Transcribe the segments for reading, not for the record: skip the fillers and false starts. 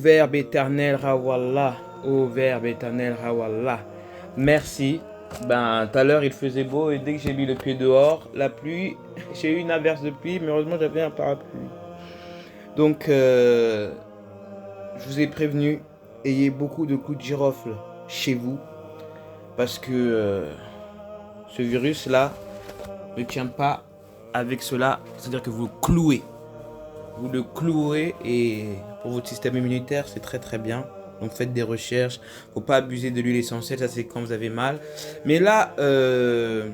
Verbe éternel, Rawallah. Ô Verbe éternel, Rawallah. Merci. Ben, tout à l'heure, il faisait beau et dès que j'ai mis le pied dehors, la pluie, j'ai eu une averse de pluie, mais heureusement, j'avais un parapluie. Donc, je vous ai prévenu, ayez beaucoup de coups de girofle chez vous, parce que ce virus-là ne tient pas avec cela, c'est-à-dire que vous le clouez. Vous le clouez et pour votre système immunitaire, c'est très très bien. Donc faites des recherches. Faut pas abuser de l'huile essentielle, ça c'est quand vous avez mal. Mais là, le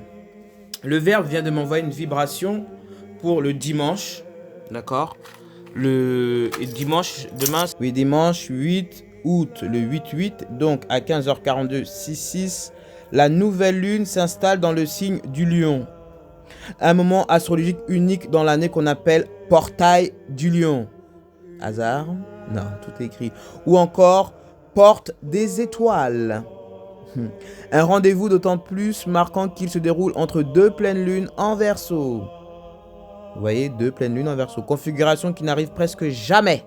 Verbe vient de m'envoyer une vibration pour le dimanche. D'accord. Et dimanche, demain, oui, dimanche 8 août, le 8-8, donc à 15h42, 6-6, la nouvelle lune s'installe dans le signe du lion. Un moment astrologique unique dans l'année qu'on appelle portail du lion. Hasard? Non, tout est écrit. Ou encore porte des étoiles. Un rendez-vous d'autant plus marquant qu'il se déroule entre deux pleines lunes en Verseau. Vous voyez, deux pleines lunes en Verseau. Configuration qui n'arrive presque jamais.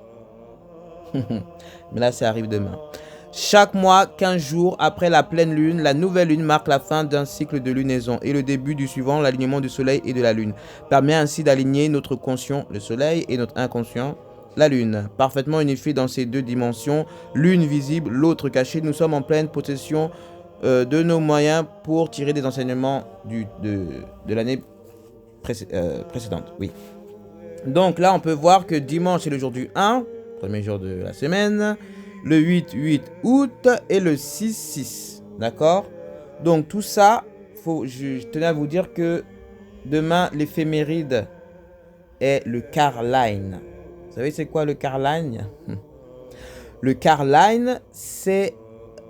Mais là, ça arrive demain. Chaque mois, 15 jours après la pleine lune, la nouvelle lune marque la fin d'un cycle de lunaison et le début du suivant, l'alignement du soleil et de la lune. Permet ainsi d'aligner notre conscient, le soleil, et notre inconscient, la lune. Parfaitement unifiés dans ces deux dimensions, l'une visible, l'autre cachée, nous sommes en pleine possession de nos moyens pour tirer des enseignements de l'année précédente. Oui. Donc là, on peut voir que dimanche est le jour du 1, premier jour de la semaine, le 8 août et le 6. D'accord? Donc tout ça, je tenais à vous dire que demain, l'éphéméride est le Carline. Vous savez c'est quoi le Carline? Le Carline, c'est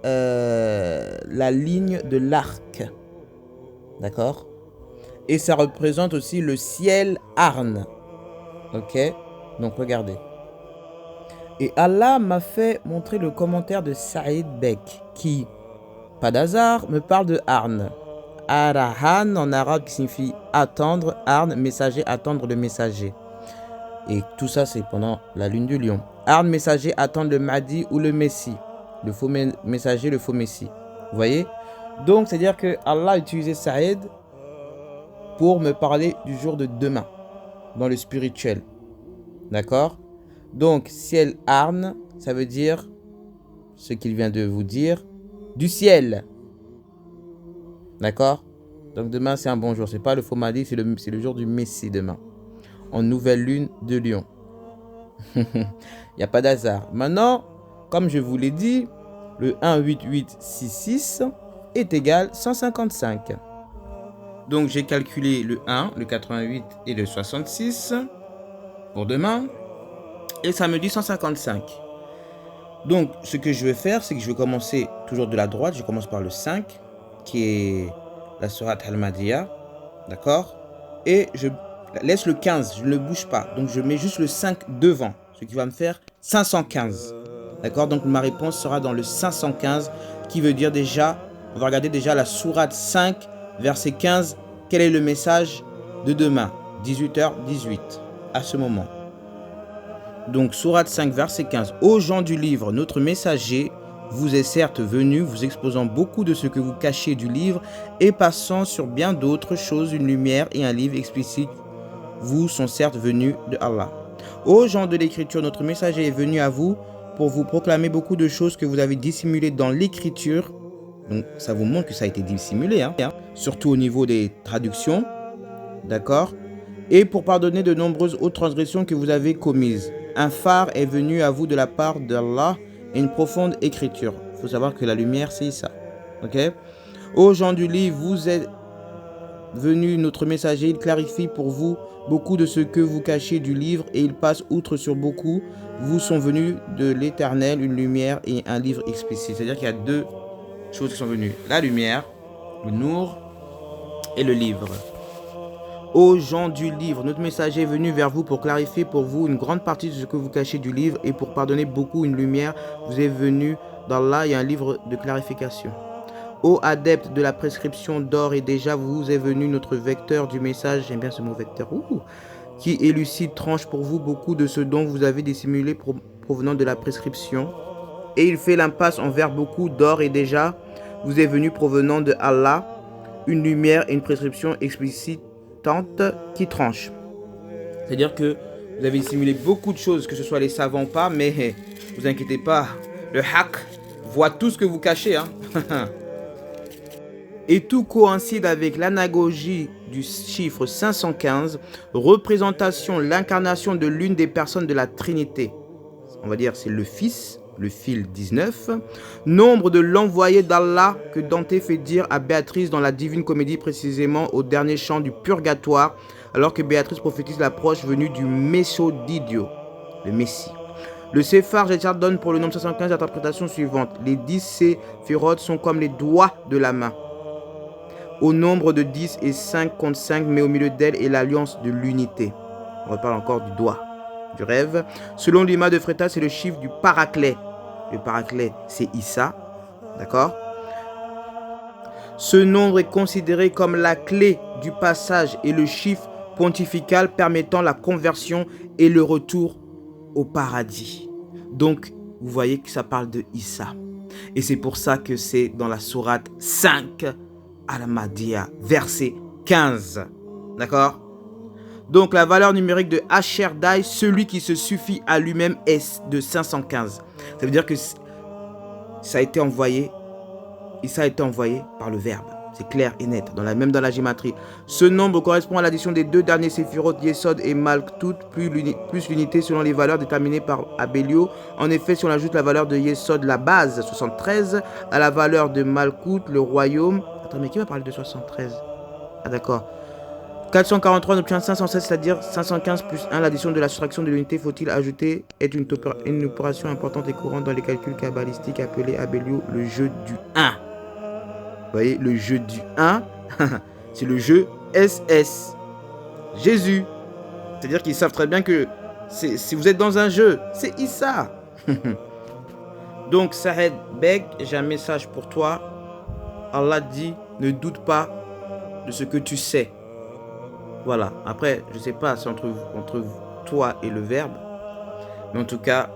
la ligne de l'arc. D'accord? Et ça représente aussi le ciel Arne. Ok? Donc regardez. Et Allah m'a fait montrer le commentaire de Saïd Bek qui, pas d'hasard, me parle de Arn. Arahan en arabe qui signifie attendre, Arn, messager, attendre le messager. Et tout ça c'est pendant la lune du lion. Arn, messager, attendre le Mahdi ou le Messie. Le faux messager, le faux Messie. Vous voyez? Donc c'est à dire que Allah a utilisé Saïd pour me parler du jour de demain, dans le spirituel. D'accord? Donc, ciel Arne, ça veut dire ce qu'il vient de vous dire, du ciel. D'accord? Donc demain, c'est un bon jour. C'est pas le faux Mahdi, c'est le jour du Messie demain. En nouvelle lune de lion. Il n'y a pas d'hasard. Maintenant, comme je vous l'ai dit, le 18866 est égal 155. Donc j'ai calculé le 1, le 88 et le 66 pour demain. Et ça me dit 155. Donc, ce que je vais faire, c'est que je vais commencer toujours de la droite. Je commence par le 5, qui est la sourate Al-Madiyya. D'accord? Et je laisse le 15, je ne le bouge pas. Donc, je mets juste le 5 devant, ce qui va me faire 515. D'accord? Donc, ma réponse sera dans le 515, qui veut dire déjà, on va regarder déjà la sourate 5, verset 15. Quel est le message de demain? 18h18, à ce moment. Donc, sourate 5, verset 15. Ô gens du livre, notre messager vous est certes venu, vous exposant beaucoup de ce que vous cachez du livre et passant sur bien d'autres choses, une lumière et un livre explicite vous sont certes venus de Allah. Ô gens de l'écriture, notre messager est venu à vous pour vous proclamer beaucoup de choses que vous avez dissimulées dans l'écriture. Donc, ça vous montre que ça a été dissimulé, surtout au niveau des traductions. D'accord? Et pour pardonner de nombreuses autres transgressions que vous avez commises. Un phare est venu à vous de la part d'Allah et une profonde écriture. Il faut savoir que la lumière, c'est ça. Ok? Ô gens du livre, vous êtes venu notre messager, il clarifie pour vous beaucoup de ce que vous cachez du livre et il passe outre sur beaucoup. Vous sont venus de l'Éternel une lumière et un livre explicite. C'est-à-dire qu'il y a deux choses qui sont venues. La lumière, le Nour et le livre. Ô gens du livre, notre messager est venu vers vous pour clarifier pour vous une grande partie de ce que vous cachez du livre et pour pardonner beaucoup une lumière. Vous est venu d'Allah et un livre de clarification. Ô adeptes de la prescription d'or et déjà vous est venu notre vecteur du message, j'aime bien ce mot vecteur, qui élucide, tranche pour vous beaucoup de ce dont vous avez dissimulé provenant de la prescription. Et il fait l'impasse envers beaucoup d'or et déjà vous est venu provenant de Allah une lumière et une prescription explicitante qui tranche. C'est-à-dire que vous avez simulé beaucoup de choses, que ce soit les savants ou pas, mais vous inquiétez pas, le haq voit tout ce que vous cachez. Hein. Et tout coïncide avec l'anagogie du chiffre 515, représentation, l'incarnation de l'une des personnes de la Trinité. On va dire c'est le Fils, le fil 19, nombre de l'envoyé d'Allah que Dante fait dire à Béatrice dans la Divine Comédie, précisément au dernier chant du Purgatoire, alors que Béatrice prophétise l'approche venue du Messodidio, le Messie. Le Séphar Jétar donne pour le nombre 515 l'interprétation suivante. Les 10 séphirotes sont comme les doigts de la main. Au nombre de 10 et 5 contre 5, mais au milieu d'elle est l'alliance de l'unité. On reparle encore du doigt, du rêve. Selon l'imam de Fréta, c'est le chiffre du paraclet. Le paraclet, c'est Issa. D'accord? Ce nombre est considéré comme la clé du passage et le chiffre pontifical permettant la conversion et le retour au paradis. Donc, vous voyez que ça parle de Issa. Et c'est pour ça que c'est dans la sourate 5 Al-Mahdiya, verset 15. D'accord? Donc, la valeur numérique de Asher Dai, celui qui se suffit à lui-même, est de 515. Ça veut dire que ça a été envoyé, Issa a été envoyé par le Verbe. C'est clair et net, même dans la gématrie. Ce nombre correspond à l'addition des deux derniers séphirotes, Yesod et Malkut, plus l'unité selon les valeurs déterminées par Abellio. En effet, si on ajoute la valeur de Yesod, la base, 73, à la valeur de Malkut, le royaume... Attends, mais qui va parler de 73? Ah d'accord. 443, on obtient 516, c'est-à-dire 515 plus 1. L'addition de la soustraction de l'unité, faut-il ajouter, est une opération importante et courante dans les calculs kabbalistiques appelés Abellio le jeu du 1. Vous voyez, le jeu du 1, c'est le jeu SS. Jésus. C'est-à-dire qu'ils savent très bien que si vous êtes dans un jeu, c'est Issa. Donc, Sahed Beg, j'ai un message pour toi. Allah dit, ne doute pas de ce que tu sais. Voilà. Après, je ne sais pas si entre toi et le Verbe. Mais en tout cas,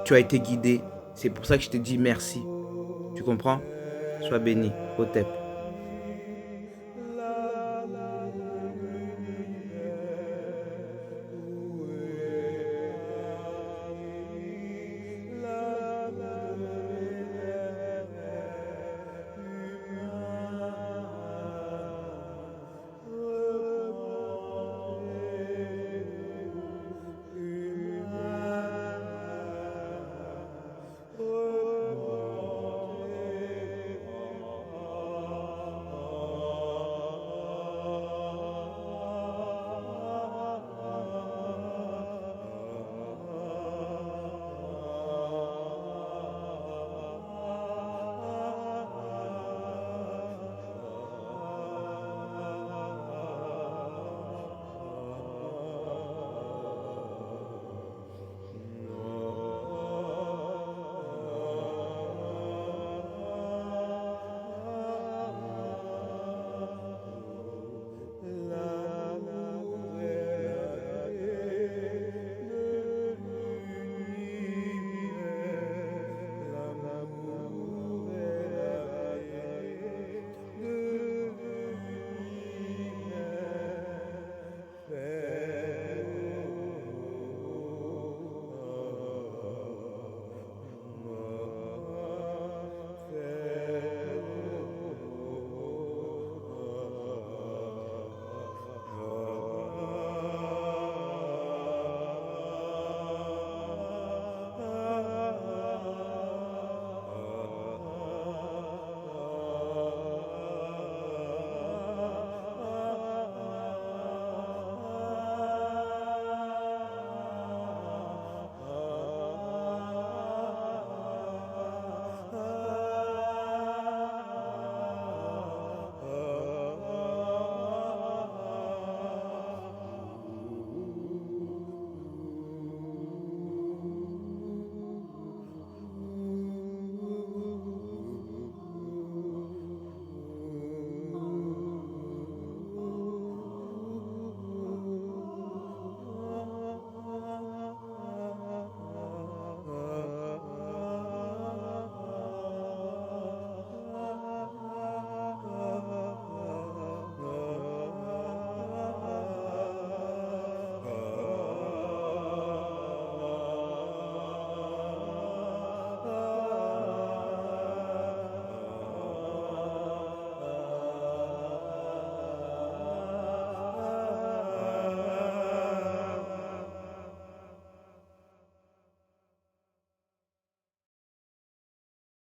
tu as été guidé. C'est pour ça que je te dis merci. Tu comprends? Sois béni. Hotep.